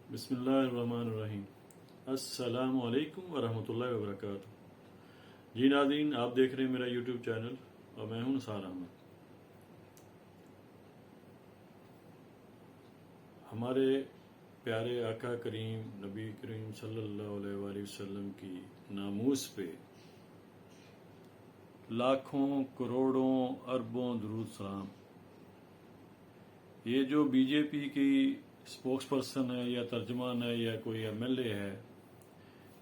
بسم اللہ الرحمن الرحیم۔ السلام علیکم ورحمۃ اللہ وبرکاتہ۔ جی ناظرین، آپ دیکھ رہے ہیں میرا یوٹیوب چینل اور میں ہوں نثار احمد۔ ہمارے پیارے آقا کریم نبی کریم صلی اللہ علیہ وآلہ وسلم کی ناموس پہ لاکھوں کروڑوں اربوں درود سلام۔ یہ جو بی جے پی کی اسپوکس پرسن ہے یا ترجمان ہے یا کوئی ایم ایل اے ہے،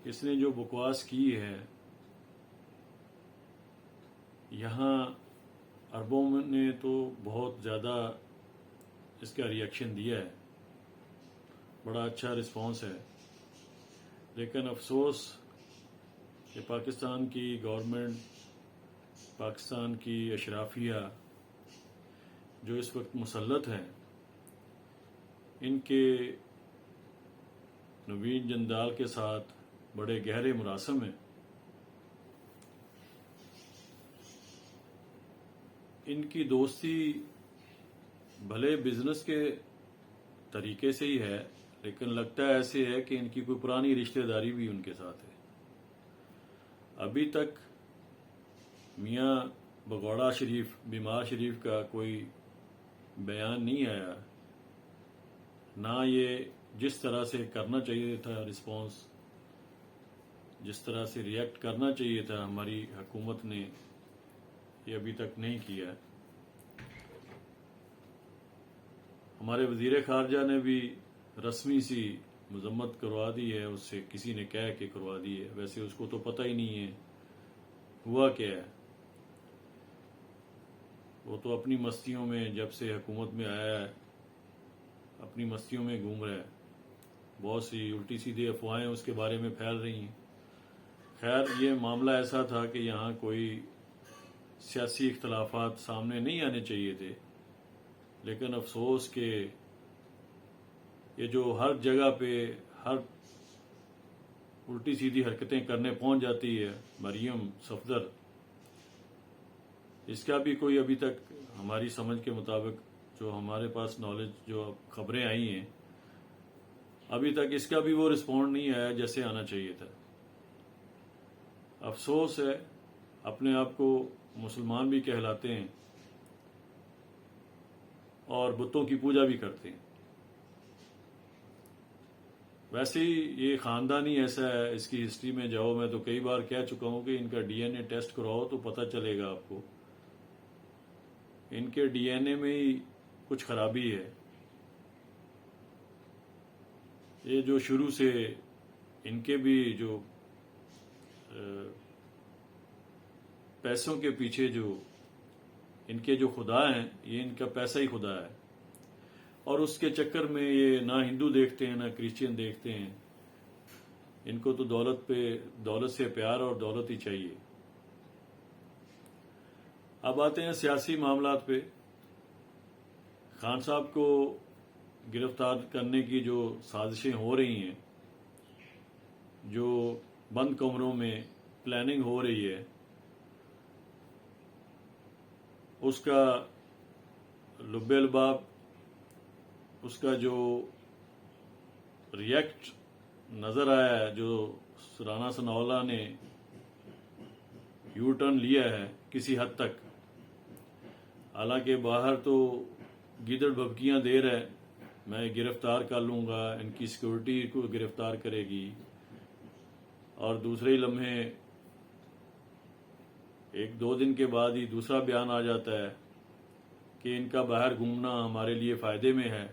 اس نے جو بکواس کی ہے، یہاں عربوں نے تو بہت زیادہ اس کا ریئیکشن دیا ہے، بڑا اچھا رسپانس ہے، لیکن افسوس کہ پاکستان کی گورنمنٹ، پاکستان کی اشرافیہ جو اس وقت مسلط ہیں، ان کے نوین جندال کے ساتھ بڑے گہرے مراسم ہیں۔ ان کی دوستی بھلے بزنس کے طریقے سے ہی ہے، لیکن لگتا ہے ایسے ہے کہ ان کی کوئی پرانی رشتہ داری بھی ان کے ساتھ ہے۔ ابھی تک میاں بگوڑا شریف، بیمار شریف کا کوئی بیان نہیں آیا، نہ یہ جس طرح سے کرنا چاہیے تھا رسپانس، جس طرح سے ریئیکٹ کرنا چاہیے تھا ہماری حکومت نے، یہ ابھی تک نہیں کیا۔ ہمارے وزیر خارجہ نے بھی رسمی سی مذمت کروا دی ہے، اس سے کسی نے کہہ کے کروا دی ہے، ویسے اس کو تو پتہ ہی نہیں ہے ہوا کیا ہے۔ وہ تو اپنی مستیوں میں جب سے حکومت میں آیا ہے اپنی مستیوں میں گھوم رہا ہے، بہت سی الٹی سیدھی افواہیں اس کے بارے میں پھیل رہی ہیں۔ خیر، یہ معاملہ ایسا تھا کہ یہاں کوئی سیاسی اختلافات سامنے نہیں آنے چاہیے تھے، لیکن افسوس کہ یہ جو ہر جگہ پہ ہر الٹی سیدھی حرکتیں کرنے پہنچ جاتی ہے، مریم صفدر، اس کا بھی کوئی ابھی تک ہماری سمجھ کے مطابق، جو ہمارے پاس نالج، جو خبریں آئی ہیں، ابھی تک اس کا بھی وہ رسپونڈ نہیں آیا جیسے آنا چاہیے تھا۔ افسوس ہے، اپنے آپ کو مسلمان بھی کہلاتے ہیں اور بتوں کی پوجا بھی کرتے ہیں۔ ویسے ہی یہ خاندان ہی ایسا ہے، اس کی ہسٹری میں جاؤ، میں تو کئی بار کہہ چکا ہوں کہ ان کا ڈی این اے ٹیسٹ کراؤ تو پتہ چلے گا آپ کو، ان کے ڈی این اے میں ہی کچھ خرابی ہے۔ یہ جو شروع سے ان کے بھی جو پیسوں کے پیچھے جو ان کے جو خدا ہیں، یہ ان کا پیسہ ہی خدا ہے، اور اس کے چکر میں یہ نہ ہندو دیکھتے ہیں نہ کرسچین دیکھتے ہیں، ان کو تو دولت سے پیار اور دولت ہی چاہیے۔ اب آتے ہیں سیاسی معاملات پہ۔ خان صاحب کو گرفتار کرنے کی جو سازشیں ہو رہی ہیں، جو بند کمروں میں پلاننگ ہو رہی ہے، اس کا لب لباب، اس کا جو ریئیکٹ نظر آیا ہے، جو رانا ثناء اللہ نے یو ٹرن لیا ہے کسی حد تک، حالانکہ باہر تو گیدڑ بھبکیاں دے رہے، میں گرفتار کر لوں گا، ان کی سیکورٹی کو گرفتار کرے گی، اور دوسرے ہی لمحے ایک دو دن کے بعد ہی دوسرا بیان آ جاتا ہے کہ ان کا باہر گھومنا ہمارے لیے فائدے میں ہے۔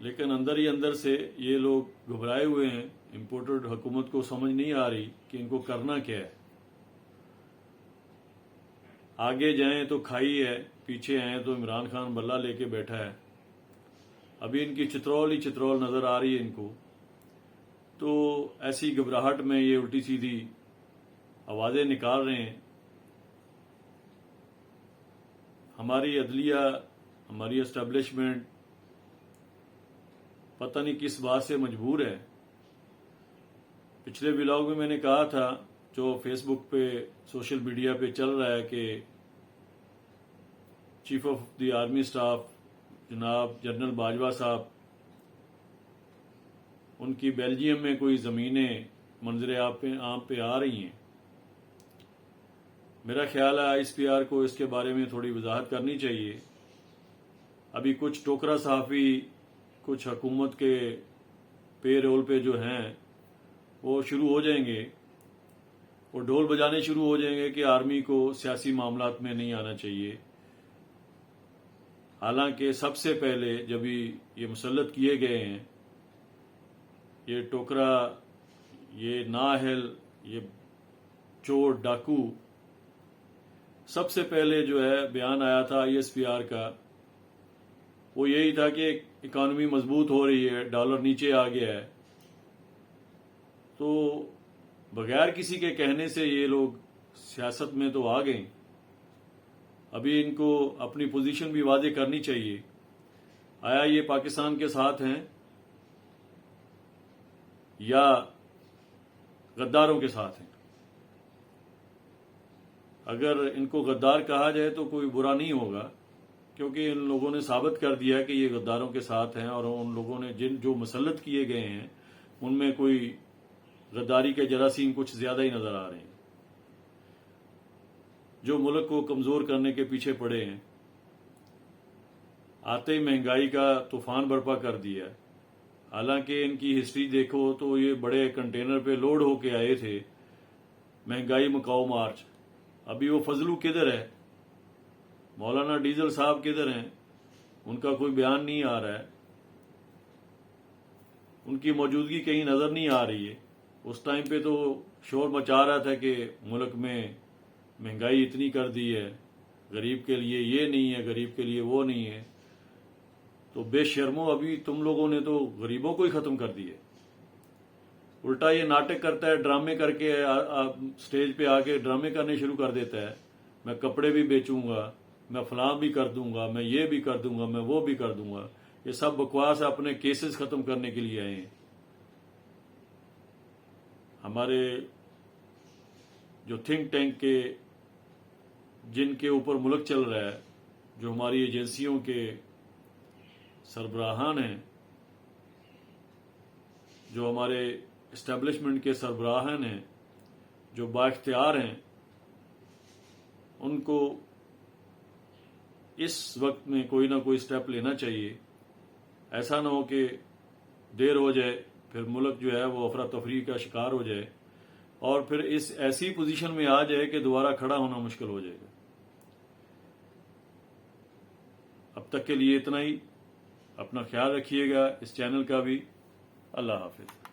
لیکن اندر ہی اندر سے یہ لوگ گھبرائے ہوئے ہیں، امپورٹڈ حکومت کو سمجھ نہیں آ رہی کہ ان کو کرنا کیا ہے۔ آگے جائیں تو کھائی ہے، پیچھے آئیں تو عمران خان بلہ لے کے بیٹھا ہے۔ ابھی ان کی چترول ہی چترول نظر آ رہی ہے ان کو، تو ایسی گھبراہٹ میں یہ الٹی سیدھی آوازیں نکال رہے ہیں۔ ہماری عدلیہ، ہماری اسٹیبلشمنٹ پتہ نہیں کس بات سے مجبور ہے۔ پچھلے ولاگ میں نے کہا تھا، جو فیس بک پہ، سوشل میڈیا پہ چل رہا ہے، کہ chief of the army staff جناب جنرل باجوہ صاحب ان کی بیلجیم میں کوئی زمینیں منظر عام پہ آ رہی ہیں. میرا خیال ہے اس پی آر کو اس کے بارے میں تھوڑی وضاحت کرنی چاہیے. ابھی کچھ ٹوکرا صحافی کچھ حکومت کے پے رول پہ جو ہیں وہ شروع ہو جائیں گے، وہ ڈھول بجانے شروع ہو جائیں گے کہ آرمی کو سیاسی معاملات میں نہیں آنا چاہیے. حالانکہ سب سے پہلے جب یہ مسلط کیے گئے ہیں، یہ ٹوکرا، یہ نااہل، یہ چور ڈاکو، سب سے پہلے جو ہے بیان آیا تھا ISPR کا، وہ یہی تھا کہ اکانومی مضبوط ہو رہی ہے، ڈالر نیچے آ گیا ہے. تو بغیر کسی کے کہنے سے یہ لوگ سیاست میں تو آ گئے. ابھی ان کو اپنی پوزیشن بھی واضح کرنی چاہیے. آیا یہ پاکستان کے ساتھ ہیں یا غداروں کے ساتھ ہیں؟ اگر ان کو غدار کہا جائے تو کوئی برا نہیں ہوگا، کیونکہ ان لوگوں نے ثابت کر دیا کہ یہ غداروں کے ساتھ ہیں، اور ان لوگوں نے جو مسلط کیے گئے ہیں ان میں کوئی غداری کے جراثیم کچھ زیادہ ہی نظر آ رہے ہیں، جو ملک کو کمزور کرنے کے پیچھے پڑے ہیں. آتے ہی مہنگائی کا طوفان برپا کر دیا. حالانکہ ان کی ہسٹری دیکھو تو یہ بڑے کنٹینر پہ لوڈ ہو کے آئے تھے. مہنگائی مکاؤ مارچ. ابھی وہ فضلو کدھر ہے؟ مولانا ڈیزل صاحب کدھر ہیں؟ ان کا کوئی بیان نہیں آ رہا ہے، ان کی موجودگی کہیں نظر نہیں آ رہی ہے. اس ٹائم پہ تو شور مچا رہا تھا کہ ملک میں مہنگائی اتنی کر دی ہے، غریب کے لیے یہ نہیں ہے، غریب کے لیے وہ نہیں ہے. تو بے شرمو، ابھی تم لوگوں نے تو غریبوں کو ہی ختم کر دیا. الٹا یہ ناٹک کرتا ہے، ڈرامے کر کے سٹیج پہ آ کے ڈرامے کرنے شروع کر دیتا ہے. میں کپڑے بھی بیچوں گا، میں فلاں بھی کر دوں گا، میں یہ بھی کر دوں گا، میں وہ بھی کر دوں گا. یہ سب بکواس ہے، اپنے کیسز ختم کرنے کے لیے آئے ہیں. ہمارے جو تھنک ٹینک کے جن کے اوپر ملک چل رہا ہے، جو ہماری ایجنسیوں کے سربراہان ہیں، جو ہمارے اسٹیبلشمنٹ کے سربراہان ہیں، جو با اختیار ہیں، ان کو اس وقت میں کوئی نہ کوئی سٹیپ لینا چاہیے. ایسا نہ ہو کہ دیر ہو جائے، پھر ملک جو ہے وہ افراتفری کا شکار ہو جائے، اور پھر اس ایسی پوزیشن میں آ جائے کہ دوبارہ کھڑا ہونا مشکل ہو جائے گا. اب تک کے لیے اتنا ہی. اپنا خیال رکھیے گا، اس چینل کا بھی. اللہ حافظ.